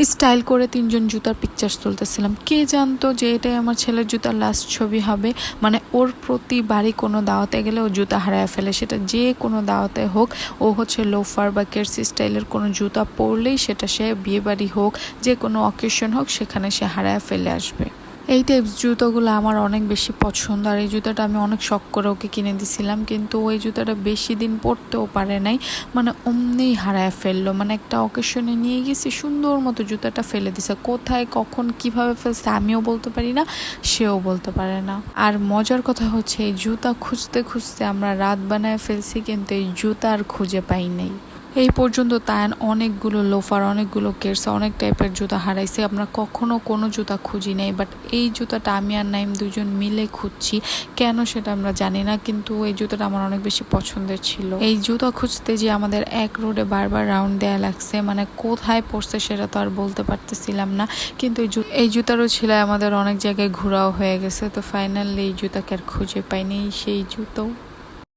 Style করে তিনজন জুতার পিকচার্স তুলতেছিলাম। কে জানতো যে এটাই আমার ছেলের জুতার লাস্ট ছবি হবে। মানে ওর প্রতিবারই কোনো দাওয়াতে গেলে ও জুতা হারায় ফেলে, সেটা যে কোনো দাওয়াতে হোক। ও হচ্ছে লোফার বা কেরসি স্টাইলের কোনো জুতা পরলেই সেটা সে বিয়েবাড়ি হোক, যে কোনো অকেশন হোক, সেখানে সে হারায় ফেলে আসবে। এই টাইপস জুতোগুলো আমার অনেক বেশি পছন্দ। আর এই জুতাটা আমি অনেক শখ করে ওকে কিনে দিছিলাম, কিন্তু ওই জুতাটা বেশি দিন পরতেও পারে নাই, মানে অমনিই হারায় ফেললো। মানে একটা অকেশনে নিয়ে গেছি, সুন্দর মতো জুতাটা ফেলে দিছে। কোথায় কখন কিভাবে ফেলছে আমিও বলতে পারি না, সেও বলতে পারে না। আর মজার কথা হচ্ছে এই জুতা খুঁজতে খুঁজতে আমরা রাত বানায় ফেলছি, কিন্তু এই জুতা আর খুঁজে পাই নাই। এই পর্যন্ত তায়ান অনেকগুলো লোফার, অনেকগুলো কেরসা, অনেক টাইপের জুতা হারাইছে। আমরা কখনো কোনো জুতা খুঁজি নাই, বাট এই জুতাটা আমি আর নাইম দুজন মিলে খুঁজছি। কেন সেটা আমরা জানি না, কিন্তু এই জুতাটা আমার অনেক বেশি পছন্দের ছিল। এই জুতা খুঁজতে যে আমাদের এক রোডে বারবার রাউন্ড দেয়া লাগছে, মানে কোথায় পড়ছে সেটা তো আর বলতে পারতেছিলাম না। কিন্তু এই জুতারও ছিল আমাদের অনেক জায়গায় ঘোরাও হয়ে গেছে। তো ফাইনালি এই জুতাকে আর খুঁজে পাইনি, সেই জুতো।